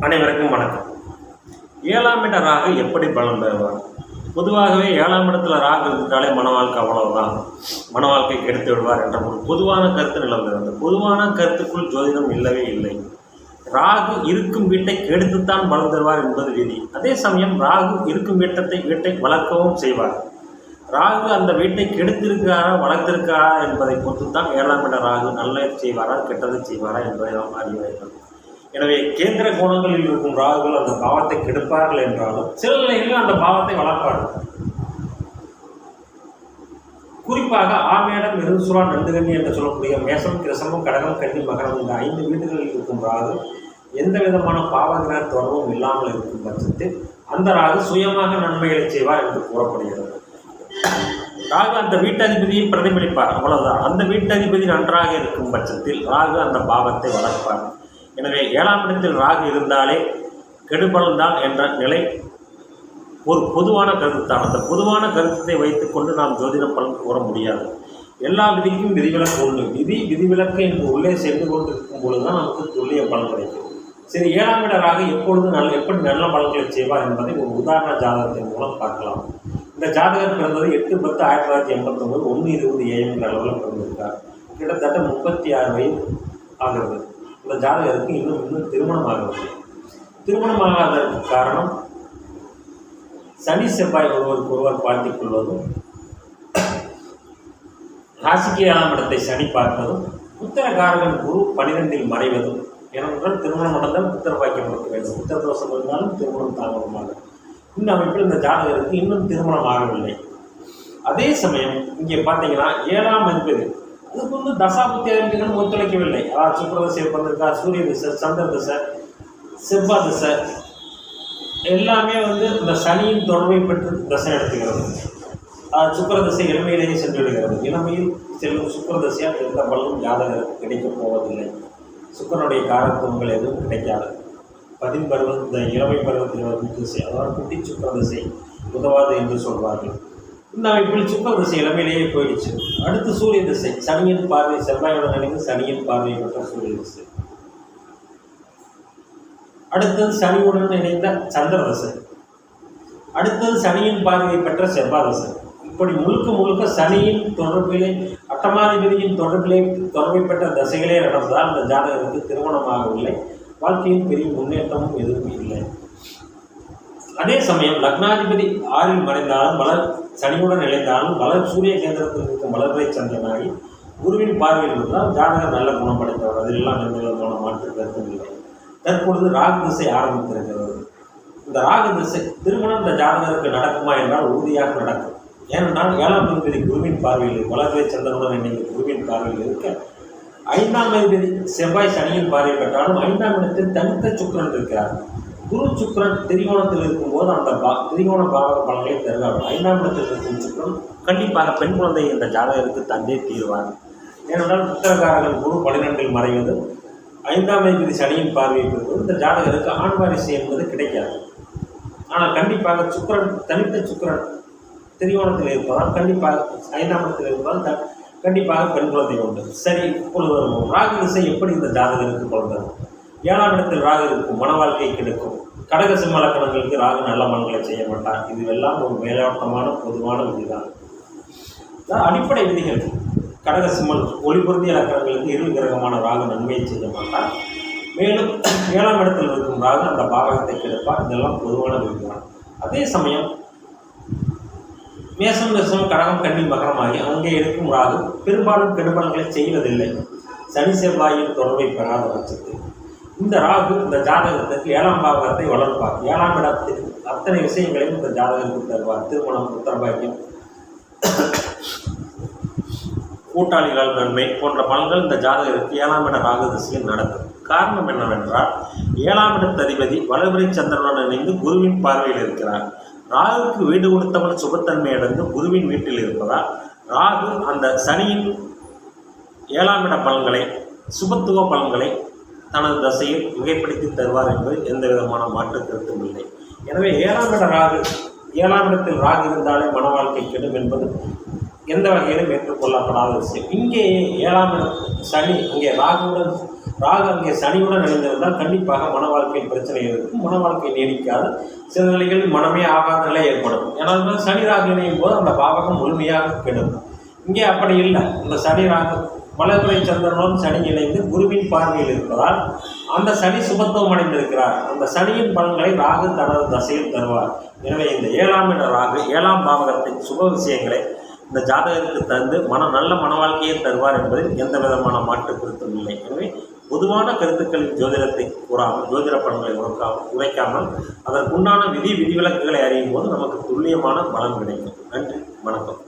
அனைவருக்கும் வணக்கம். 7ஆம் இட ராகு எப்படி பலன் பெறுவார்? பொதுவாகவே 7ஆம் இடத்துல ராகு இருந்தாலே மன வாழ்க்கை அவ்வளவுதான், மன வாழ்க்கை கெடுத்து விடுவார் என்ற ஒரு பொதுவான கருத்து நிலவுகிறது. அந்த பொதுவான கருத்துக்குள் ஜோதிடம் இல்லவே இல்லை. ராகு இருக்கும் வீட்டை கெடுத்துத்தான் பலன் தருவார் என்பது விதி. அதே சமயம் ராகு இருக்கும் வீட்டை வளர்க்கவும் செய்வார். ராகு அந்த வீட்டை கெடுத்திருக்கிறாரா வளர்த்திருக்கிறாரா என்பதை பொறுத்துத்தான் 7ஆம் இட ராகு நல்லது செய்வாரா கெட்டது செய்வாரா என்பதை நாம் அறிய வேண்டும். எனவே கேந்திர கோணங்களில் இருக்கும் ராகுகள் அந்த பாவத்தை கெடுப்பார்கள் என்றாலும் சில நிலைகளில் அந்த பாவத்தை வளர்ப்பார்கள். குறிப்பாக ஆமேடம், மிருகசுரா, நண்டுகன்னி என்று சொல்லக்கூடிய மேசம், கிரசமம், கடகம், கன்னி, மகரம் இந்த 5 வீடுகளில் இருக்கும் ராகு எந்த விதமான பாவகிரக தொடர்பும் இல்லாமல் இருக்கும் பட்சத்தில் அந்த ராகு சுயமாக நன்மைகளை செய்வார் என்று கூறப்படுகிறது. ராகு அந்த வீட்டதிபதியை பிரதிபலிப்பார், அவ்வளவுதான். அந்த வீட்டதிபதி நன்றாக இருக்கும் பட்சத்தில் ராகு அந்த பாவத்தை வளர்ப்பார். எனவே 7ஆம் இடத்தில் ராகு இருந்தாலே கெடுபலன்தான் என்ற நிலை ஒரு பொதுவான கருத்துத்தான். அந்த பொதுவான கருத்தை வைத்துக்கொண்டு நாம் ஜோதிட பலன் கூற முடியாது. எல்லா விதிக்கும் விதிவிலக்கு உண்டு. விதிவிலக்கு என்று உள்ளே சென்று கொண்டிருக்கும் பொழுதுதான் நமக்கு துல்லிய பலன் கிடைக்கும். சரி, 7ஆம் இட ராகு எப்படி நல்ல பலன்களை செய்வார் என்பதை ஒரு உதாரண ஜாதகத்தின் மூலம் பார்க்கலாம். இந்த ஜாதகர் பிறந்தது 8/10/1989 1:20 AM அளவில் பிறந்திருக்கார். கிட்டத்தட்ட 36 வயது ஆகிறது. இந்த ஜாதகருக்கு இன்னும் திருமணம் ஆகவில்லை. திருமணமாகாததற்கு காரணம் சனி செவ்வாய் ஒருவர் பார்த்துக் கொள்வதும், ராசிக்கு 7ஆம் இடத்தை சனி பார்ப்பதும், உத்தரகாரகன் குரு 12இல் மறைவதும். ஏனென்றால் திருமணம் நடந்தால் புத்திர பாக்கியம் கொடுக்க வேண்டும். புத்திர தோஷம் இருந்தாலும் திருமணம் தாமதமாக. இந்த அமைப்பில் இந்த ஜாதகருக்கு இன்னும் திருமணம் ஆகவில்லை. அதே சமயம் இங்கே பார்த்தீங்கன்னா 7ஆம் அதிபதி அதுக்கு தசாபுத்தி அறிஞர்கள் ஒத்துழைக்கவில்லை. சுக்கிர திசை வந்திருக்கா, சூரிய திசை, சந்திர திசை, செவ்வாய் திசை எல்லாமே இந்த சனியின் தொடர்பை பெற்று தசை நடத்துகிறது. சுக்கிர திசை இளமையிலேயே சென்று விடுகிறது. இளமையில் செல்லும் சுக்கிர திசையால் எந்த பலனும் ஜாதகருக்கு கிடைக்கப் போவதில்லை. சுக்கிரனுடைய காரத்துவங்கள் எதுவும் கிடைக்காது. 10 பருவம் இந்த இளமை பருவத்தில் வரும் திசை, அதாவது குட்டி சுக்கிர திசை உதவாது என்று சொல்வார்கள். இந்த அமைப்பில் சுக்கிர திசை இளமையிலேயே போயிடுச்சு. அடுத்து சூரிய திசை, சனியின் பார்வை, செவ்வாயோட நினைவு சனியின் பார்வை பெற்ற சூரிய திசை. அடுத்தது சனியுடன் இணைந்த சந்திர திசை. அடுத்தது சனியின் பார்வை பெற்ற செவ்வாய் திசை. இப்படி முழுக்க சனியின் தொடர்பிலே, அட்டமாதிபதியின் தொடர்பை பெற்ற தசைகளே நடந்ததால் இந்த ஜாதகருக்கு திருமணமாகவில்லை. வாழ்க்கையில் பெரிய முன்னேற்றமும் எதுவும் இல்லை. அதே சமயம் லக்னாதிபதி 6இல் மறைந்தாலும் வளர் சனியுடன் இணைந்தாலும் வளர் சூரிய கேந்திரத்தில் இருக்கும் வளர்வை சந்திரனாகி குருவின் பார்வையில் இருந்தால் ஜாதகர் நல்ல குணம் படைத்தவர். அதெல்லாம் எந்த விதமான மாற்று கருத்தும் இல்லை. தற்பொழுது ராகு திசை ஆரம்பித்திருக்கிறது. இந்த ராகு திசை திருமணம் இந்த ஜாதகருக்கு நடக்குமா என்றால் உறுதியாக நடக்கும். ஏனென்றால் 7ஆம் அதிபதி குருவின் பார்வையில் வளர்வை சந்திரனுடன் இணைந்த குருவின் பார்வையில் இருக்க, 5ஆம் அதிபதி செவ்வாய் சனியின் பார்வை பெற்றாலும் 5ஆம் இடத்தில் தனித்த சுக்கிரன் இருக்கிறார். குரு சுக்கிரன் திரிகோணத்தில் இருக்கும்போது அந்த திரிகோண பாவக பலன்களை தருவார். 5ஆம் இடத்தில் இருக்கும் சுக்கிரன் கண்டிப்பாக பெண் குழந்தை இந்த ஜாதகருக்கு தந்தே தீர்வார். ஏனென்றால் உத்தரகாரகன் குரு 12இல் மறைவது, 5ஆம் அதிபதி சனியின் பார்வையை பெறுவது இந்த ஜாதகருக்கு ஆண் வாரிசு என்பது கிடைக்காது. ஆனால் கண்டிப்பாக சுக்கிரன் தனித்த சுக்கிரன் திரிகோணத்தில் இருப்பதால் கண்டிப்பாக 5ஆம் இடத்தில் இருப்பதால் கண்டிப்பாக பெண் குழந்தை உண்டு. சரி, இப்பொழுது வருவோம். ராகு திசை எப்படி இந்த ஜாதகருக்கு பலன்? 7ஆம் இடத்தில் ராகு இருக்கும், மன வாழ்க்கை கிடைக்கும். கடக சிம்ம லக்கணங்களுக்கு ராகு நல்ல பலன்களை செய்ய மாட்டார். இதுவெல்லாம் ஒரு மேலோட்டமான பொதுவான விதிதான். அடிப்படை விதிகள். கடக சிம்ம ஒளிபொருந்திய லக்கணங்களுக்கு இருள் கிரகமான ராகு நன்மையை செய்ய மாட்டார். மேலும் 7ஆம் இடத்தில் இருக்கும் ராகு அந்த பாவகத்தை கெடுப்பார். இதெல்லாம் பொதுவான விதிதான். அதே சமயம் மேசம், ரிஷபம், கடகம், கன்னி, மகரம் ஆகி அங்கே இருக்கும் ராகு பெரும்பாலும் கெடுபலன்களை செய்வதில்லை. சனி செவ்வாயின் தொடர்பை பெறாத பட்சத்தில் இந்த ராகு இந்த ஜாதகத்துக்கு 7ஆம் பாவகத்தை வளர்ப்பார். 7ஆம் இடத்தில் அத்தனை விஷயங்களையும் இந்த ஜாதகத்துக்கு தருவார். திருமணம், புத்திரபாக்கியம், கூட்டாளிகள் நன்மை போன்ற பலன்கள் இந்த ஜாதகருக்கு 7ஆம் இட ராகு திசையில் நடக்கும். காரணம் என்னவென்றால் 7ஆம் இடத்து அதிபதி வளர்பிறை சந்திரனுடன் இணைந்து குருவின் பார்வையில் இருக்கிறார். ராகுக்கு வீடு கொடுத்தவன் சுபத்தன்மை அடைந்து குருவின் வீட்டில் இருப்பதால் ராகு அந்த சனியின் 7ஆம் இட பலன்களை, சுபத்துவ பலன்களை தனது தசையில் மிகைப்படுத்தி தருவார் என்பது எந்த விதமான மாற்று கருத்தும் இல்லை. எனவே 7ஆம் இட ராகு, 7ஆம் இடத்தில் ராகு இருந்தாலே மன வாழ்க்கை கெடும் என்பது எந்த வகையிலும் ஏற்றுக்கொள்ளப்படாத விஷயம். இங்கே 7ஆம் இடம் சனி, அங்கே ராகுடன் ராகு அங்கே சனியுடன் இணைந்திருந்தால் கண்டிப்பாக மன வாழ்க்கையில் பிரச்சனை இருக்கும், மன வாழ்க்கை நீடிக்காது, சில நிலைகளில் மனமே ஆகாத நிலை ஏற்படும். ஏன்னா சனி ராகு இணையும் போது அந்த பாவகம் முழுமையாக கெடும். இங்கே அப்படி இல்லை. இந்த சனி ராகு வளர்பிறை சந்திரனும் சனி இணைந்து குருவின் பார்வையில் இருப்பதால் அந்த சனி சுபத்துவம் அடைந்திருக்கிறார். அந்த சனியின் பலன்களை ராகு தனது தசையில் தருவார். எனவே இந்த 7ஆம் இட ராகு 7ஆம் பாவகத்தின் சுப விஷயங்களை இந்த ஜாதகருக்கு தந்து நல்ல மன வாழ்க்கையை தருவார் என்பதில் எந்த விதமான மாற்று கருத்தும் இல்லை. எனவே பொதுவான கருத்துக்களின் ஜோதிடத்தை கூறாமல், ஜோதிட பலன்களை உரைக்காமல் அதற்குண்டான விதிவிலக்குகளை அறியும் போது நமக்கு துல்லியமான பலன் கிடைக்கும். நன்றி, வணக்கம்.